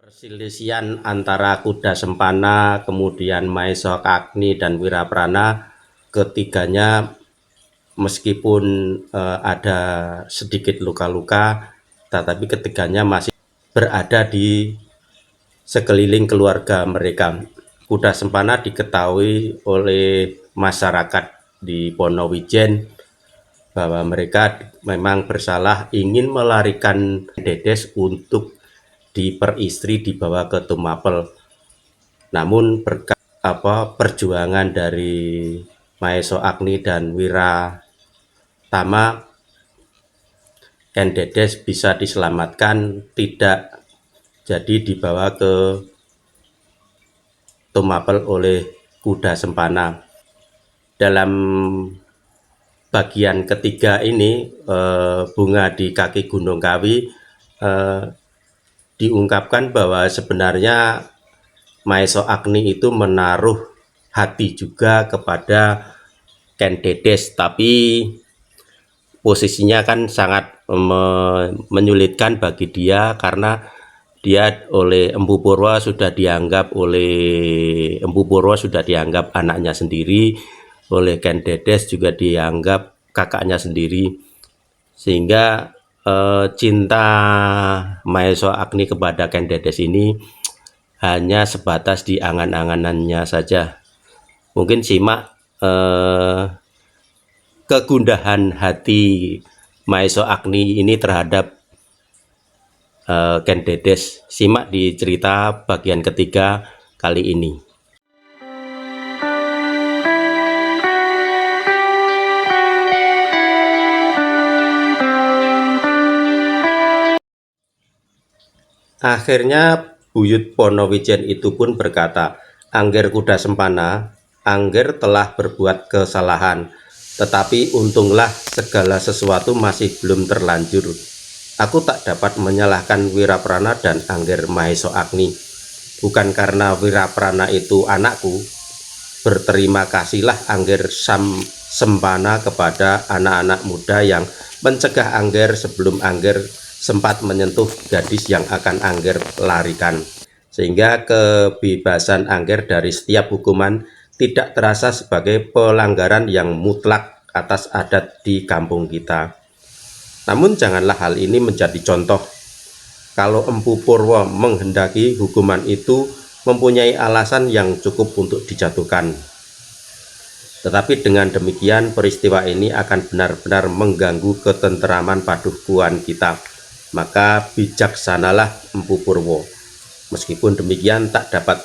Perselisihan antara Kuda Sempana, kemudian Maesha Agni dan Wiraprana, ketiganya meskipun ada sedikit luka-luka, tetapi ketiganya masih berada di sekeliling keluarga mereka. Kuda Sempana diketahui oleh masyarakat di Ponowijen bahwa mereka memang bersalah, ingin melarikan Dedes untuk diperistri dibawa ke Tumapel. Namun berkat perjuangan dari Maesha Agni dan Wiratama, Ken Dedes bisa diselamatkan, tidak jadi dibawa ke Tumapel oleh Kuda Sempana. Dalam bagian ketiga ini, bunga di kaki Gunung Kawi, diungkapkan bahwa sebenarnya Maesha Agni itu menaruh hati juga kepada Ken Dedes, tapi posisinya kan sangat menyulitkan bagi dia karena dia oleh Empu Purwo sudah dianggap anaknya sendiri, oleh Ken Dedes juga dianggap kakaknya sendiri, sehingga cinta Maesha Agni kepada Ken Dedes ini hanya sebatas di angan-anganannya saja. Mungkin simak kegundahan hati Maesha Agni ini terhadap Ken Dedes. Simak di cerita bagian ketiga kali ini. Akhirnya buyut Ponowijen itu pun berkata, "Angger Kuda Sempana, Angger telah berbuat kesalahan, tetapi untunglah segala sesuatu masih belum terlanjur. Aku tak dapat menyalahkan Wiraprana dan Angger Maesha Agni. Bukan karena Wiraprana itu anakku. Berterima kasihlah Angger Sempana kepada anak-anak muda yang mencegah Angger sebelum Angger sempat menyentuh gadis yang akan Angger larikan, sehingga kebebasan Angger dari setiap hukuman tidak terasa sebagai pelanggaran yang mutlak atas adat di kampung kita. Namun janganlah hal ini menjadi contoh. Kalau Empu Purwo menghendaki hukuman itu mempunyai alasan yang cukup untuk dijatuhkan. Tetapi dengan demikian peristiwa ini akan benar-benar mengganggu ketenteraman padukuhan kita. Maka bijaksanalah Empu Purwo. Meskipun demikian tak dapat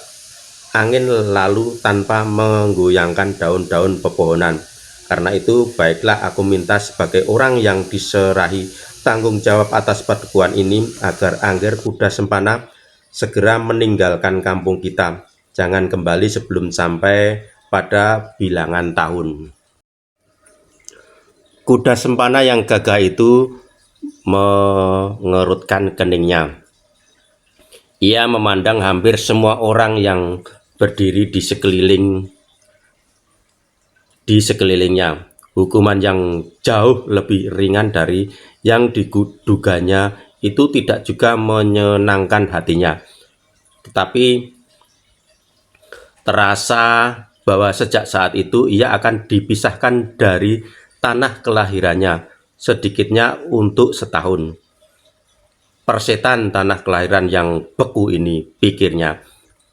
angin lalu tanpa menggoyangkan daun-daun pepohonan. Karena itu baiklah aku minta sebagai orang yang diserahi tanggung jawab atas padukuhan ini agar Angger Kuda Sempana segera meninggalkan kampung kita. Jangan kembali sebelum sampai pada bilangan tahun." Kuda Sempana yang gagah itu mengerutkan keningnya. Ia memandang hampir semua orang yang berdiri di sekelilingnya. Hukuman yang jauh lebih ringan dari yang diduganya itu tidak juga menyenangkan hatinya. Tetapi terasa bahwa sejak saat itu ia akan dipisahkan dari tanah kelahirannya, sedikitnya untuk setahun. Persetan tanah kelahiran yang beku ini, pikirnya.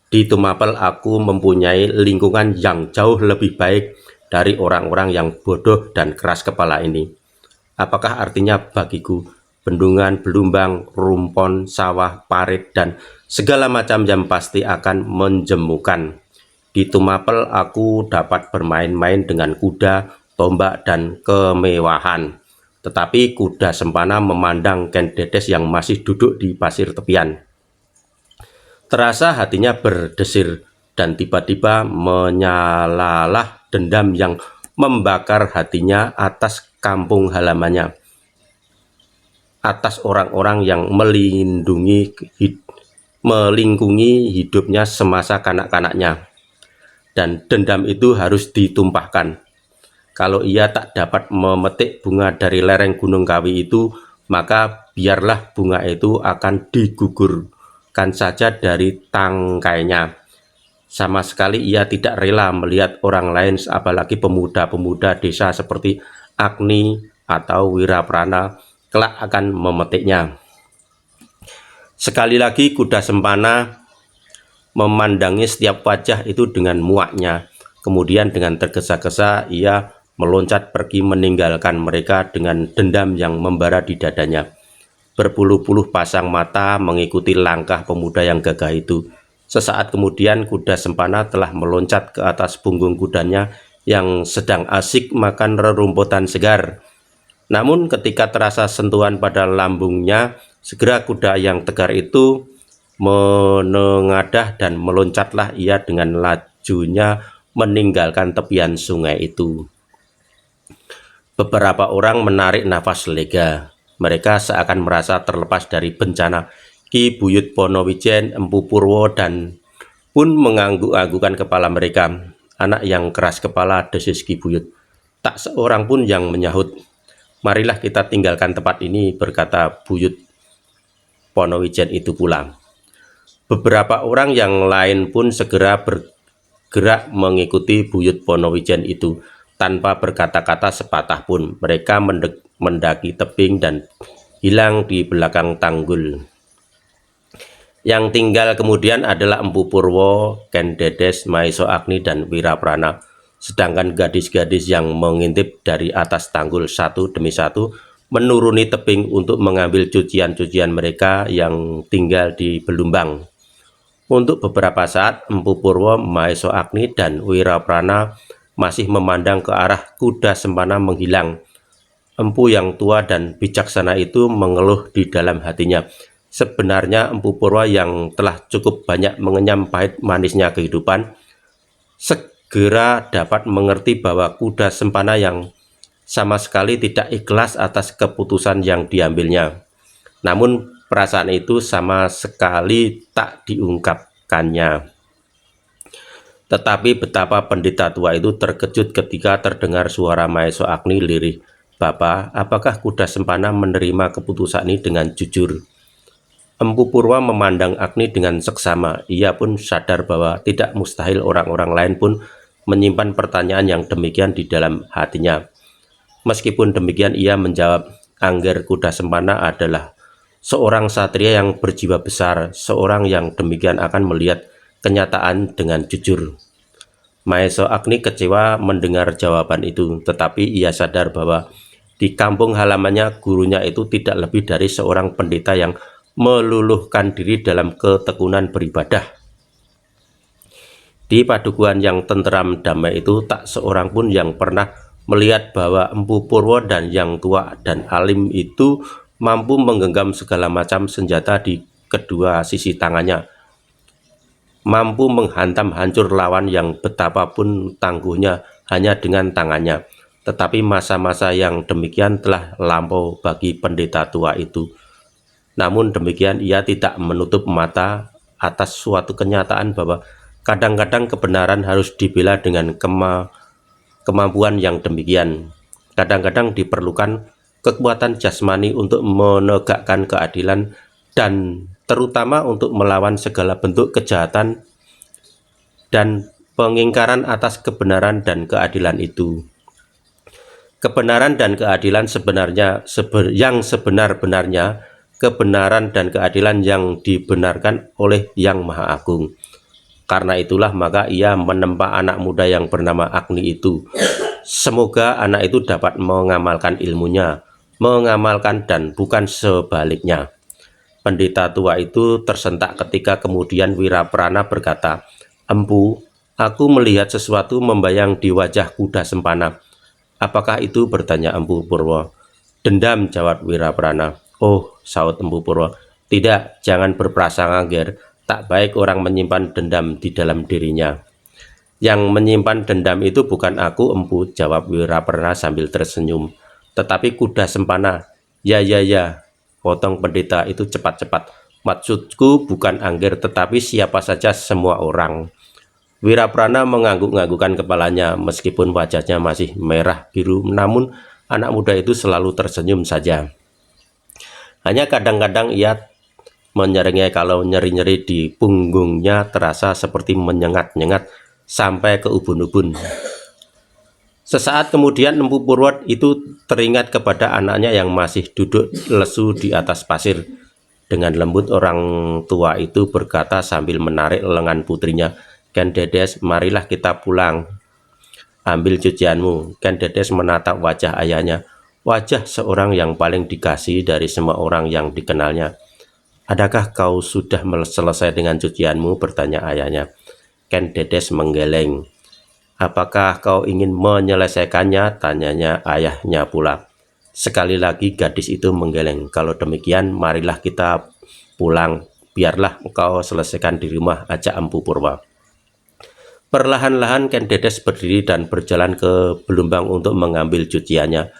Di Tumapel aku mempunyai lingkungan yang jauh lebih baik dari orang-orang yang bodoh dan keras kepala ini. Apakah artinya bagiku bendungan, belumbang, rumpon, sawah, parit, dan segala macam yang pasti akan menjemukan. Di Tumapel aku dapat bermain-main dengan kuda, tombak, dan kemewahan. Tetapi Kuda Sempana memandang Ken Dedes yang masih duduk di pasir tepian. Terasa hatinya berdesir dan tiba-tiba menyalalah dendam yang membakar hatinya atas kampung halamannya, atas orang-orang yang melingkungi hidupnya semasa kanak-kanaknya. Dan dendam itu harus ditumpahkan. Kalau ia tak dapat memetik bunga dari lereng Gunung Kawi itu, maka biarlah bunga itu akan digugurkan melepaskan saja dari tangkainya. Sama sekali ia tidak rela melihat orang lain, apalagi pemuda-pemuda desa seperti Agni atau Wiraprana kelak akan memetiknya. Sekali lagi kuda Sempana memandangi setiap wajah itu dengan muaknya. Kemudian dengan tergesa-gesa ia meloncat pergi meninggalkan mereka dengan dendam yang membara di dadanya. Berpuluh-puluh pasang mata mengikuti langkah pemuda yang gagah itu. Sesaat kemudian kuda Sempana telah meloncat ke atas punggung kudanya yang sedang asik makan rerumputan segar. Namun ketika terasa sentuhan pada lambungnya, segera kuda yang tegar itu menengadah dan meloncatlah ia dengan lajunya meninggalkan tepian sungai itu. Beberapa orang menarik nafas lega. Mereka seakan merasa terlepas dari bencana. Ki Buyut Ponowijen, Empu Purwo dan pun mengangguk-anggukan kepala mereka. Anak yang keras kepala, desis Ki Buyut. Tak seorang pun yang menyahut. Marilah kita tinggalkan tempat ini, berkata Buyut Ponowijen itu pula. Beberapa orang yang lain pun segera bergerak mengikuti Buyut Ponowijen itu. Tanpa berkata-kata sepatah pun, mereka mendaki tebing dan hilang di belakang tanggul. Yang tinggal kemudian adalah Empu Purwo, Ken Dedes, Maiso Agni, dan Wiraprana. Sedangkan gadis-gadis yang mengintip dari atas tanggul satu demi satu menuruni tebing untuk mengambil cucian-cucian mereka yang tinggal di Belumbang. Untuk beberapa saat Empu Purwo, Maiso Agni, dan Wiraprana masih memandang ke arah kuda Sempana menghilang. Empu yang tua dan bijaksana itu mengeluh di dalam hatinya. Sebenarnya Empu Purwo yang telah cukup banyak mengenyam pahit manisnya kehidupan, segera dapat mengerti bahwa kuda Sempana yang sama sekali tidak ikhlas atas keputusan yang diambilnya. Namun perasaan itu sama sekali tak diungkapkannya. Tetapi betapa pendeta tua itu terkejut ketika terdengar suara Maiso Agni lirih. "Bapak, apakah kuda Sempana menerima keputusan ini dengan jujur?" Empu Purwo memandang Agni dengan seksama. Ia pun sadar bahwa tidak mustahil orang-orang lain pun menyimpan pertanyaan yang demikian di dalam hatinya. Meskipun demikian ia menjawab, "Angger Kuda Sempana adalah seorang satria yang berjiwa besar. Seorang yang demikian akan melihat kenyataan dengan jujur." Maiso Agni kecewa mendengar jawaban itu, tetapi ia sadar bahwa di kampung halamannya gurunya itu tidak lebih dari seorang pendeta yang meluluhkan diri dalam ketekunan beribadah. Di padukuhan yang tenteram damai itu tak seorang pun yang pernah melihat bahwa Empu Purwo dan yang tua dan alim itu mampu menggenggam segala macam senjata di kedua sisi tangannya, mampu menghantam hancur lawan yang betapapun tangguhnya hanya dengan tangannya. Tetapi masa-masa yang demikian telah lampau bagi pendeta tua itu. Namun demikian ia tidak menutup mata atas suatu kenyataan bahwa kadang-kadang kebenaran harus dibela dengan kemampuan yang demikian. Kadang-kadang diperlukan kekuatan jasmani untuk menegakkan keadilan dan terutama untuk melawan segala bentuk kejahatan dan pengingkaran atas kebenaran dan keadilan itu. Kebenaran dan keadilan sebenarnya yang sebenar-benarnya, kebenaran dan keadilan yang dibenarkan oleh Yang Maha Agung. Karena itulah maka ia menempa anak muda yang bernama Agni itu. Semoga anak itu dapat mengamalkan ilmunya, mengamalkan dan bukan sebaliknya. Pendeta tua itu tersentak ketika kemudian Wiraprana berkata, "Empu, aku melihat sesuatu membayang di wajah kuda Sempana." "Apakah itu?" bertanya Empu Purwo. "Dendam," jawab Wiraprana. "Oh," saut Empu Purwo, "tidak, jangan berprasangka, Ger. Tak baik orang menyimpan dendam di dalam dirinya." "Yang menyimpan dendam itu bukan aku, Empu," jawab Wiraprana sambil tersenyum, "tetapi kuda Sempana." Ya, potong pendeta itu cepat-cepat. "Maksudku bukan Angger, tetapi siapa saja, semua orang." Wiraprana mengangguk-anggukkan kepalanya, meskipun wajahnya masih merah biru, namun anak muda itu selalu tersenyum saja. Hanya kadang-kadang ia Menyeringai kalau nyeri-nyeri di punggungnya terasa seperti menyengat-nyengat sampai ke ubun-ubun. Sesaat kemudian Empu Purwo itu teringat kepada anaknya yang masih duduk lesu di atas pasir. Dengan lembut orang tua itu berkata sambil menarik lengan putrinya, "Ken Dedes, marilah kita pulang. Ambil cucianmu." Ken Dedes menatap wajah ayahnya, wajah seorang yang paling dikasihi dari semua orang yang dikenalnya. "Adakah kau sudah selesai dengan cucianmu?" bertanya ayahnya. Ken Dedes menggeleng. "Apakah kau ingin menyelesaikannya?" tanyanya ayahnya pula. Sekali lagi gadis itu menggeleng. "Kalau demikian marilah kita pulang. Biarlah engkau selesaikan di rumah," ajak Empu Purwo. Perlahan-lahan Ken Dedes berdiri dan berjalan ke Belumbang untuk mengambil cuciannya.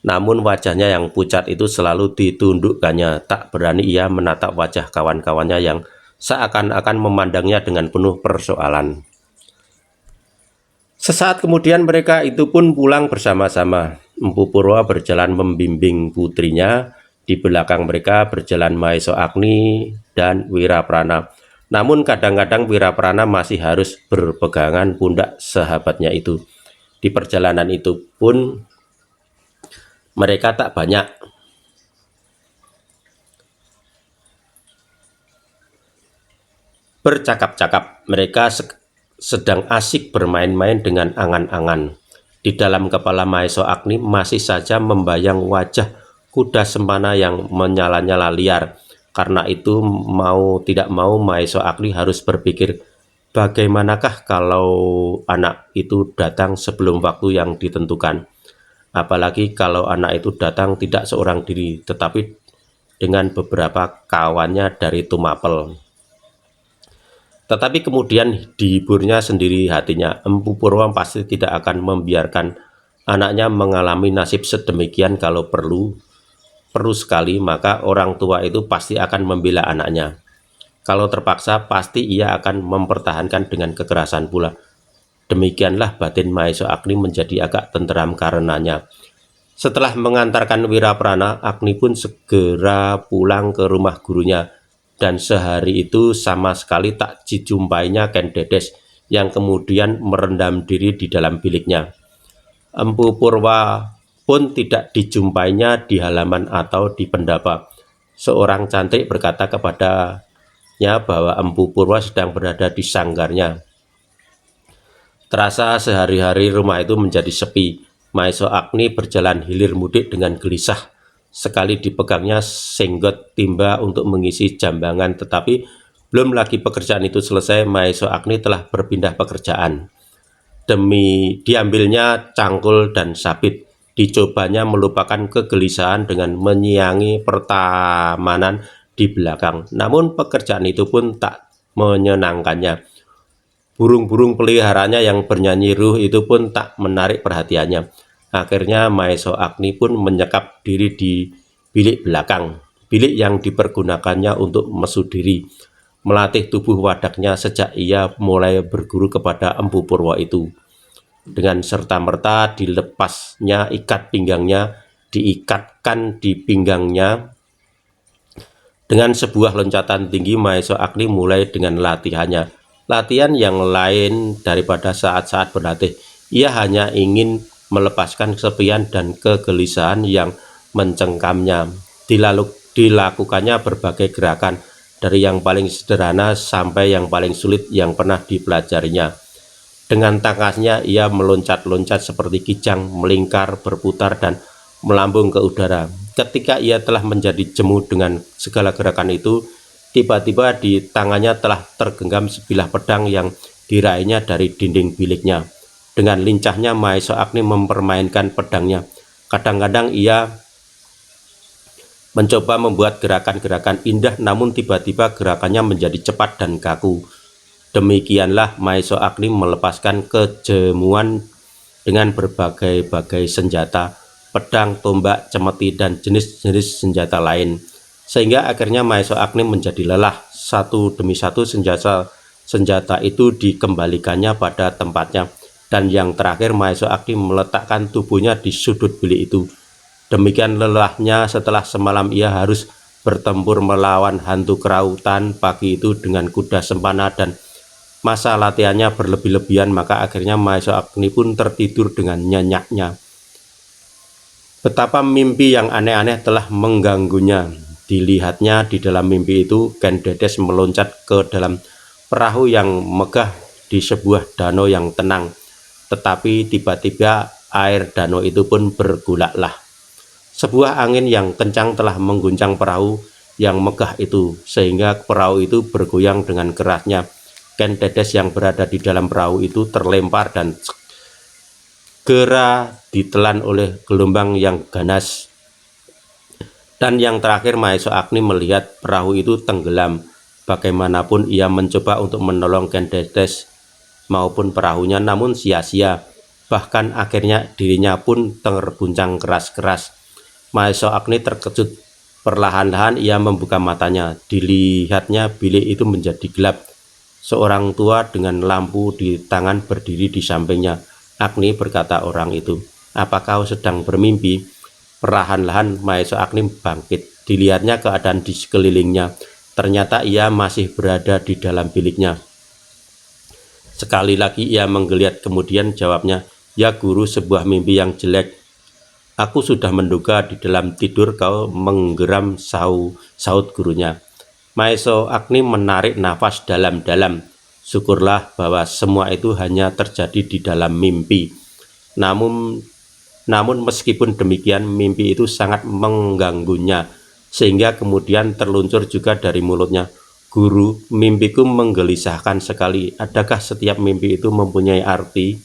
Namun wajahnya yang pucat itu selalu ditundukkannya. Tak berani ia menatap wajah kawan-kawannya yang seakan-akan memandangnya dengan penuh persoalan. Sesaat kemudian mereka itu pun pulang bersama-sama. Empu Purwo berjalan membimbing putrinya. Di belakang mereka berjalan Maeso Agni dan Wiraprana. Namun kadang-kadang Wiraprana masih harus berpegangan pundak sahabatnya itu. Di perjalanan itu pun mereka tak banyak bercakap-cakap. Mereka sedang asik bermain-main dengan angan-angan. Di dalam kepala Maeso Agni masih saja membayang wajah kuda sempana yang menyala-nyala liar. Karena itu mau tidak mau Maeso Agni harus berpikir, bagaimanakah kalau anak itu datang sebelum waktu yang ditentukan. Apalagi kalau anak itu datang tidak seorang diri, tetapi dengan beberapa kawannya dari Tumapel. Tetapi kemudian dihiburnya sendiri hatinya. Empu Purwo pasti tidak akan membiarkan anaknya mengalami nasib sedemikian. Kalau perlu sekali, maka orang tua itu pasti akan membela anaknya. Kalau terpaksa, pasti ia akan mempertahankan dengan kekerasan pula. Demikianlah batin Maeso Agni menjadi agak tenteram karenanya. Setelah mengantarkan Wiraprana, Agni pun segera pulang ke rumah gurunya. Dan sehari itu sama sekali tak dijumpainya Ken Dedes yang kemudian merendam diri di dalam biliknya. Empu Purwo pun tidak dijumpainya di halaman atau di pendapa. Seorang cantik berkata kepadanya bahwa Empu Purwo sedang berada di sanggarnya. Terasa sehari-hari rumah itu menjadi sepi. Maeso Agni berjalan hilir mudik dengan gelisah. Sekali dipegangnya senggot timba untuk mengisi jambangan, tetapi belum lagi pekerjaan itu selesai, Maeso Agni telah berpindah pekerjaan. Demi diambilnya cangkul dan sabit, dicobanya melupakan kegelisahan dengan menyiangi pertamanan di belakang. Namun pekerjaan itu pun tak menyenangkannya. Burung-burung peliharaannya yang bernyanyi ruh itu pun tak menarik perhatiannya. Akhirnya Maeso Agni pun menyekap diri di bilik belakang, bilik yang dipergunakannya untuk mesudiri, melatih tubuh wadaknya sejak ia mulai berguru kepada Empu Purwo itu. Dengan serta-merta dilepasnya ikat pinggangnya, diikatkan di pinggangnya. Dengan sebuah loncatan tinggi, Maeso Agni mulai dengan latihannya. Latihan yang lain daripada saat-saat berlatih. Ia hanya ingin melepaskan kesepian dan kegelisahan yang mencengkamnya. Dilakukannya berbagai gerakan, dari yang paling sederhana sampai yang paling sulit yang pernah dipelajarinya. Dengan tangannya ia meloncat-loncat seperti kijang, melingkar, berputar, dan melambung ke udara. Ketika ia telah menjadi jemu dengan segala gerakan itu, tiba-tiba di tangannya telah tergenggam sebilah pedang yang diraihnya dari dinding biliknya. Dengan lincahnya Maeso Agni mempermainkan pedangnya. Kadang-kadang ia mencoba membuat gerakan-gerakan indah, namun tiba-tiba gerakannya menjadi cepat dan kaku. Demikianlah Maeso Agni melepaskan kejemuan dengan berbagai-bagai senjata, pedang, tombak, cemeti, dan jenis-jenis senjata lain. Sehingga akhirnya Maeso Agni menjadi lelah. Satu demi satu senjata itu dikembalikannya pada tempatnya. Dan yang terakhir Maeso Agni meletakkan tubuhnya di sudut bilik itu. Demikian lelahnya setelah semalam ia harus bertempur melawan hantu kerautan pagi itu dengan kuda sempana dan masa latihannya berlebih-lebihan, maka akhirnya Mahesa Agni pun tertidur dengan nyenyaknya. Betapa mimpi yang aneh-aneh telah mengganggunya. Dilihatnya di dalam mimpi itu Ken Dedes meloncat ke dalam perahu yang megah di sebuah danau yang tenang. Tetapi tiba-tiba air danau itu pun bergolaklah. Sebuah angin yang kencang telah mengguncang perahu yang megah itu, sehingga perahu itu bergoyang dengan kerasnya. Ken Dedes yang berada di dalam perahu itu terlempar dan segera ditelan oleh gelombang yang ganas. Dan yang terakhir, Mahesa Agni melihat perahu itu tenggelam. Bagaimanapun ia mencoba untuk menolong Ken Dedes maupun perahunya, namun sia-sia. Bahkan akhirnya dirinya pun terguncang keras-keras. Mahesa Agni terkejut. Perlahan-lahan ia membuka matanya. Dilihatnya bilik itu menjadi gelap. Seorang tua dengan lampu di tangan berdiri di sampingnya. Agni, berkata orang itu, "Apa kau sedang bermimpi?" Perlahan-lahan Mahesa Agni bangkit. Dilihatnya keadaan di sekelilingnya. Ternyata ia masih berada di dalam biliknya. Sekali lagi ia menggeliat, kemudian jawabnya, "Ya guru, sebuah mimpi yang jelek. Aku sudah menduga di dalam tidur kau menggeram," sahut gurunya. Mahesa Agni menarik nafas dalam-dalam. Syukurlah bahwa semua itu hanya terjadi di dalam mimpi. Namun meskipun demikian, mimpi itu sangat mengganggunya, sehingga kemudian terluncur juga dari mulutnya, "Guru, mimpiku menggelisahkan sekali. Adakah setiap mimpi itu mempunyai arti?"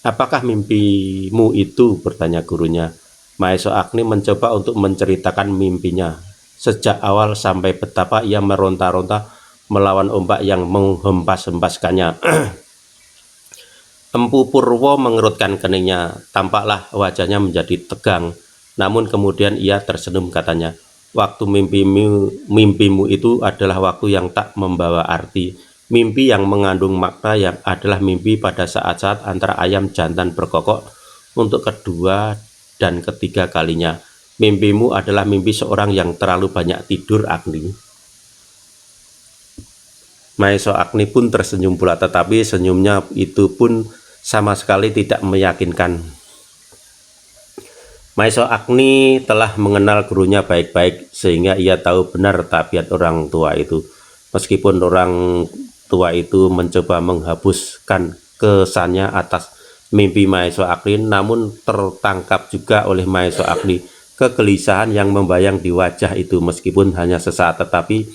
"Apakah mimpimu itu?" bertanya gurunya. Mahesa Agni mencoba untuk menceritakan mimpinya, sejak awal sampai betapa ia meronta-ronta melawan ombak yang menghempas-hempaskannya. Empu Purwo mengerutkan keningnya, tampaklah wajahnya menjadi tegang. Namun kemudian ia tersenyum, katanya, "Waktu mimpimu itu adalah waktu yang tak membawa arti. Mimpi yang mengandung makna yang adalah mimpi pada saat-saat antara ayam jantan berkokok untuk kedua dan ketiga kalinya. Mimpimu adalah mimpi seorang yang terlalu banyak tidur, Agni." Mahesa Agni pun tersenyum pula, tetapi senyumnya itu pun sama sekali tidak meyakinkan. Mahesa Agni telah mengenal gurunya baik-baik, sehingga ia tahu benar tabiat orang tua itu. Meskipun orang tua itu mencoba menghapuskan kesannya atas mimpi Mahesa Agni, namun tertangkap juga oleh Mahesa Agni kegelisahan yang membayang di wajah itu. Meskipun hanya sesaat, tetapi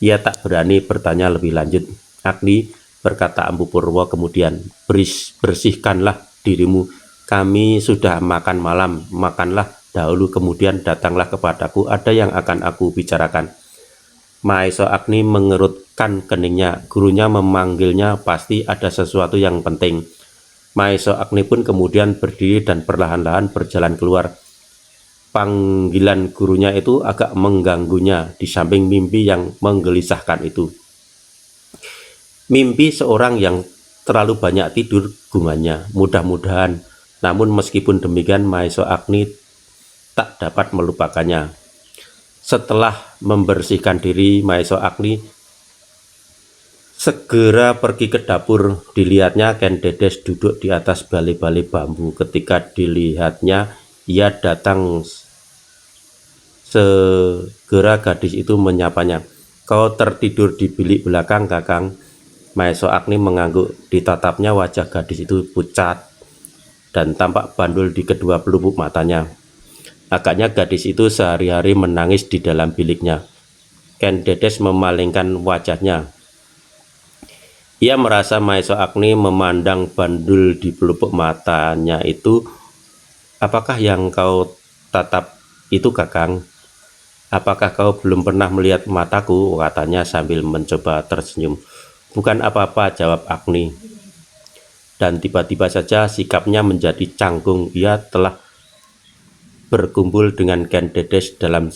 ia tak berani bertanya lebih lanjut. "Agni," berkata Empu Purwo kemudian, "bersihkanlah dirimu. Kami sudah makan malam. Makanlah dahulu, kemudian datanglah kepadaku. Ada yang akan aku bicarakan." Mahesa Agni mengerutkan keningnya. Gurunya memanggilnya, pasti ada sesuatu yang penting. Mahesa Agni pun kemudian berdiri dan perlahan-lahan berjalan keluar. Panggilan gurunya itu agak mengganggunya, di samping mimpi yang menggelisahkan itu. Mimpi seorang yang terlalu banyak tidur, gumanya. Mudah-mudahan. Namun meskipun demikian, Mahesa Agni tak dapat melupakannya. Setelah membersihkan diri, Mahesa Agni segera pergi ke dapur. Dilihatnya Ken Dedes duduk di atas bale-bale bambu. Ketika dilihatnya, ia datang. Segera gadis itu menyapanya, "Kau tertidur di bilik belakang, Kakang?" Mahesa Agni mengangguk. Ditatapnya wajah gadis itu pucat dan tampak bandul di kedua pelupuk matanya. Agaknya gadis itu sehari-hari menangis di dalam biliknya. Ken Dedes memalingkan wajahnya. Ia merasa Mahesa Agni memandang bandul di pelupuk matanya itu. "Apakah yang kau tatap itu, Kakang? Apakah kau belum pernah melihat mataku?" katanya sambil mencoba tersenyum. "Bukan apa-apa," jawab Agni. Dan tiba-tiba saja sikapnya menjadi canggung. Ia telah berkumpul dengan Ken Dedes dalam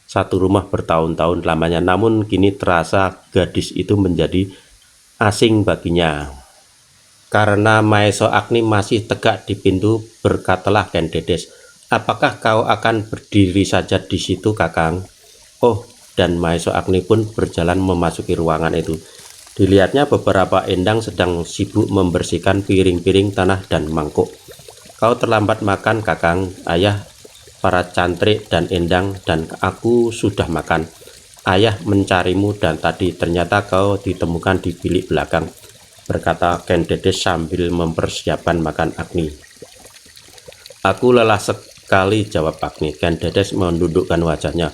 satu rumah bertahun-tahun lamanya, namun kini terasa gadis itu menjadi asing baginya. Karena Mahesa Agni masih tegak di pintu, berkatalah Ken Dedes, "Apakah kau akan berdiri saja di situ, Kakang?" Oh, dan Maeso Agni pun berjalan memasuki ruangan itu. Dilihatnya beberapa endang sedang sibuk membersihkan piring-piring tanah dan mangkuk. Kau terlambat makan, Kakang. Ayah, para cantrik dan endang dan aku sudah makan. Ayah mencarimu dan tadi ternyata kau ditemukan di bilik belakang, berkata Ken Dedes sambil mempersiapkan makan Agni. Aku lelah sekali, jawab Agni. Ken Dedes menundukkan wajahnya.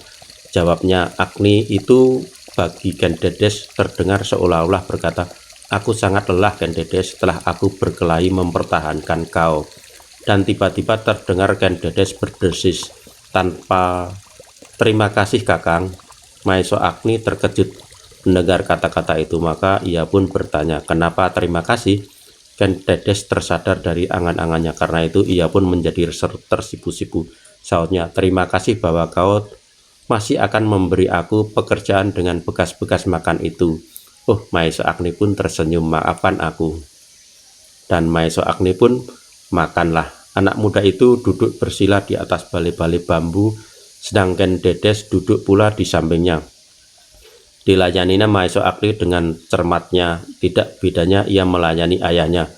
Jawabnya Agni itu bagi Ken Dedes terdengar seolah-olah berkata, aku sangat lelah, Ken Dedes, setelah aku berkelahi mempertahankan kau. Dan tiba-tiba terdengar Ken Dedes berdesis, tanpa terima kasih, Kakang. Maeso Agni terkejut mendengar kata-kata itu, maka ia pun bertanya, kenapa terima kasih? Ken Dedes tersadar dari angan-angannya, karena itu ia pun menjadi tersipu-sipu. Sautnya, terima kasih bahwa kau masih akan memberi aku pekerjaan dengan bekas-bekas makan itu. Oh, Maeso Agni pun tersenyum, maafkan aku. Dan Maeso Agni pun makanlah. Anak muda itu duduk bersila di atas balai-balai bambu, sedangkan Dedes duduk pula di sampingnya. Dilayaninya Maeso Agni dengan cermatnya, tidak bedanya ia melayani ayahnya.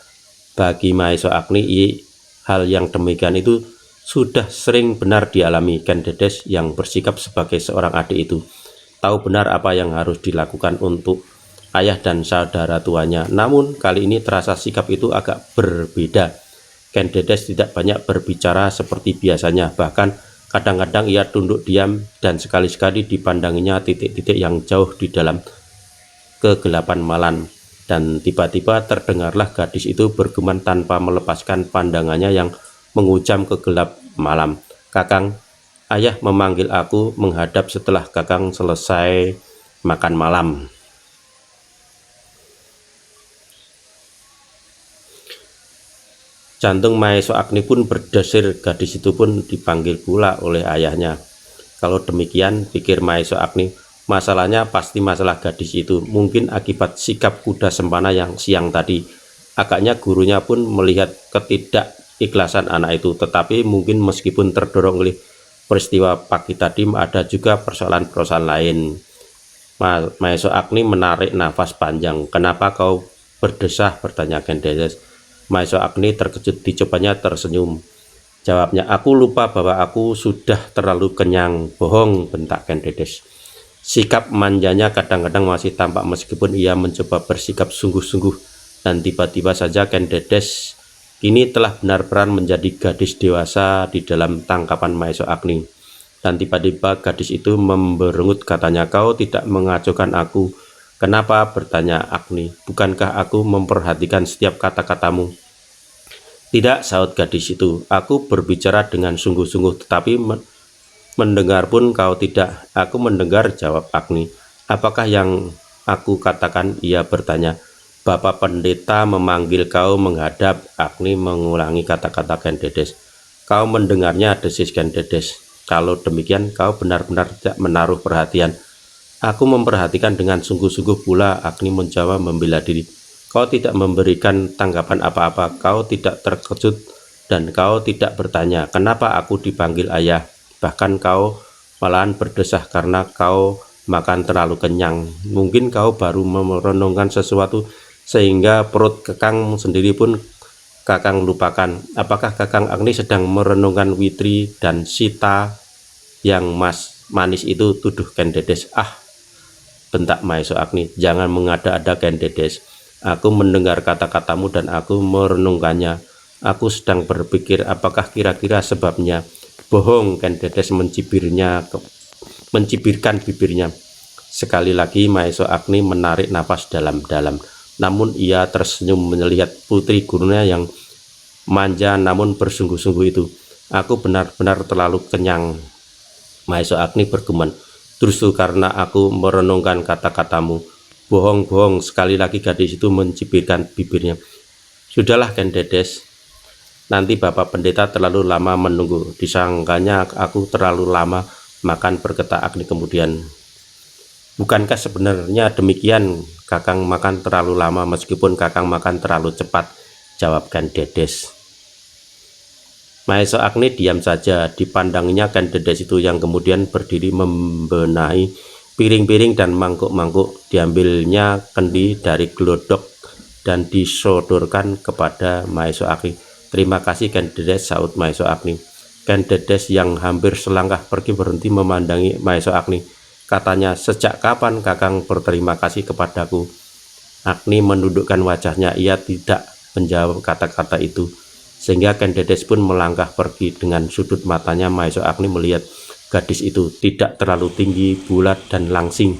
Bagi Maeso Agni, hal yang demikian itu sudah sering benar dialami. Ken Dedes yang bersikap sebagai seorang adik itu tahu benar apa yang harus dilakukan untuk ayah dan saudara tuanya. Namun kali ini terasa sikap itu agak berbeda. Ken Dedes tidak banyak berbicara seperti biasanya, bahkan kadang-kadang ia tunduk diam dan sekali-sekali dipandanginya titik-titik yang jauh di dalam kegelapan malam. Dan tiba-tiba terdengarlah gadis itu bergumam tanpa melepaskan pandangannya yang mengujam ke gelap malam. Kakang, ayah memanggil aku menghadap setelah Kakang selesai makan malam. Jantung Maeso Agni pun berdesir, gadis itu pun dipanggil pula oleh ayahnya. Kalau demikian, pikir Maeso Agni, masalahnya pasti masalah gadis itu, mungkin akibat sikap kuda sempana yang siang tadi. Agaknya gurunya pun melihat ketidakikhlasan anak itu, tetapi mungkin meskipun terdorong oleh peristiwa pagi tadi, ada juga persoalan-persoalan lain. Maeso Agni menarik nafas panjang. Kenapa kau berdesah? Bertanya Ken Dedes. Maeso Agni terkejut, dicobanya tersenyum. Jawabnya, aku lupa bahwa aku sudah terlalu kenyang. Bohong, bentak Ken Dedes. Sikap manjanya kadang-kadang masih tampak meskipun ia mencoba bersikap sungguh-sungguh. Dan tiba-tiba saja Ken Dedes kini telah benar-benar menjadi gadis dewasa di dalam tangkapan Maeso Agni. Dan tiba-tiba gadis itu memberengut, katanya, kau tidak mengacuhkan aku. Kenapa? Bertanya Agni. Bukankah aku memperhatikan setiap kata-katamu? Tidak, saut gadis itu. Aku berbicara dengan sungguh-sungguh, tetapi mendengar pun kau tidak. Aku mendengar, jawab Agni. Apakah yang aku katakan? Ia bertanya. Bapak pendeta memanggil kau menghadap. Agni mengulangi kata-kata Ken Dedes. Kau mendengarnya, desis Ken Dedes. Kalau demikian, kau benar-benar tidak menaruh perhatian. Aku memperhatikan dengan sungguh-sungguh pula, Agni menjawab membela diri. Kau tidak memberikan tanggapan apa-apa, kau tidak terkejut, dan kau tidak bertanya, kenapa aku dipanggil ayah. Bahkan kau malahan berdesah karena kau makan terlalu kenyang. Mungkin kau baru merenungkan sesuatu sehingga perut Kakang sendiri pun Kakang lupakan. Apakah Kakang Agni sedang merenungkan Witri dan Sita yang manis itu? Tuduh Ken Dedes. Ah, bentak Maeso Agni, jangan mengada-ada Ken Dedes. Aku mendengar kata-katamu dan aku merenungkannya. Aku sedang berpikir apakah kira-kira sebabnya. Bohong, Ken Dedes mencibirkan bibirnya. Sekali lagi Maeso Agni menarik nafas dalam-dalam. Namun ia tersenyum melihat putri gurunya yang manja namun bersungguh-sungguh itu. Aku benar-benar terlalu kenyang. Maeso Agni bergumam. Justru karena aku merenungkan kata-katamu. Bohong-bohong, sekali lagi gadis itu mencibirkan bibirnya. Sudahlah Ken Dedes, nanti Bapak Pendeta terlalu lama menunggu. Disangkanya aku terlalu lama makan, berkata Agni kemudian. Bukankah sebenarnya demikian? Kakang makan terlalu lama meskipun Kakang makan terlalu cepat, jawab Ken Dedes. Maeso Agni diam saja. Dipandangnya Ken Dedes itu, yang kemudian berdiri membenahi piring-piring dan mangkuk-mangkuk. Diambilnya kendi dari glodok dan disodorkan kepada Maeso Agni. "Terima kasih Ken Dedes," saut Maeso Agni. Ken Dedes yang hampir selangkah pergi berhenti memandangi Maeso Agni. Katanya, "Sejak kapan Kakang berterima kasih kepadaku?" Agni menundukkan wajahnya. Ia tidak menjawab kata-kata itu, sehingga Ken Dedes pun melangkah pergi. Dengan sudut matanya Maeso Agni melihat gadis itu tidak terlalu tinggi, bulat, dan langsing.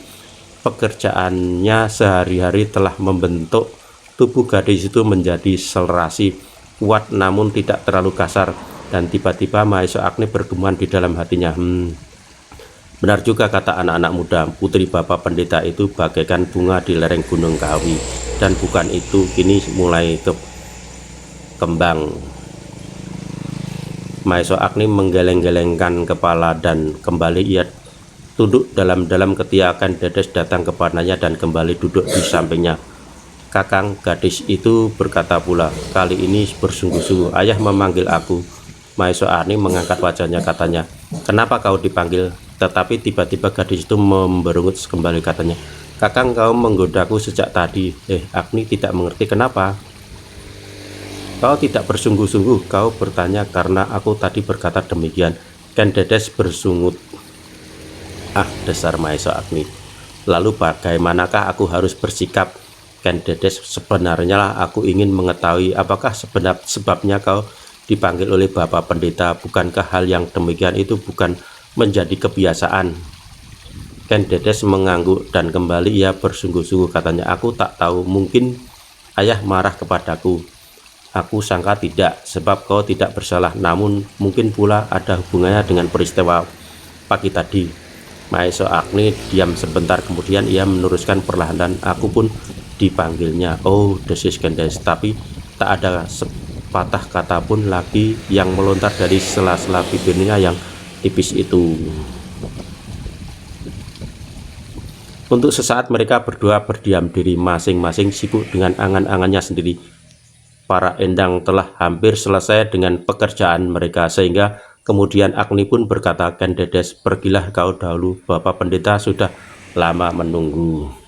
Pekerjaannya sehari-hari telah membentuk tubuh gadis itu menjadi selerasi, kuat namun tidak terlalu kasar. Dan tiba-tiba Maeso Agni bergumam di dalam hatinya, "Benar juga kata anak-anak muda, putri Bapak Pendeta itu bagaikan bunga di lereng Gunung Kawi. Dan bukan itu, kini mulai kembang." Maeso Agni menggeleng-gelengkan kepala dan kembali ia tunduk dalam-dalam ketika Ken Dedes datang kepadanya dan kembali duduk di sampingnya. "Kakang," gadis itu berkata pula, "kali ini bersungguh-sungguh ayah memanggil aku." Maeso Agni mengangkat wajahnya, katanya, "Kenapa kau dipanggil?" Tetapi tiba-tiba gadis itu memberungut kembali, katanya, "Kakang, kau menggodaku sejak tadi." Agni tidak mengerti kenapa. "Kau tidak bersungguh-sungguh, kau bertanya karena aku tadi berkata demikian." Ken Dedes bersungut. Dasar Maeso Agni. "Lalu bagaimanakah aku harus bersikap?" Ken Dedes, "Sebenarnya lah aku ingin mengetahui apakah sebabnya kau dipanggil oleh Bapak Pendeta. Bukankah hal yang demikian itu bukan menjadi kebiasaan?" Ken Dedes mengangguk dan kembali ia bersungguh-sungguh, katanya, "Aku tak tahu, mungkin ayah marah kepadaku. Aku sangka tidak, sebab kau tidak bersalah. Namun mungkin pula ada hubungannya dengan peristiwa pagi tadi." Maeso Agni diam sebentar, kemudian ia meneruskan perlahan, "Aku pun dipanggilnya." "Oh," desis Ken Dedes, tapi tak ada sepatah kata pun lagi yang melontar dari sela-sela bibirnya yang tipis itu. Untuk sesaat mereka berdua berdiam diri, masing-masing sibuk dengan angan-angannya sendiri. Para endang telah hampir selesai dengan pekerjaan mereka, sehingga kemudian Agni pun berkata, "Ken Dedes, pergilah kau dahulu, Bapak Pendeta sudah lama menunggu."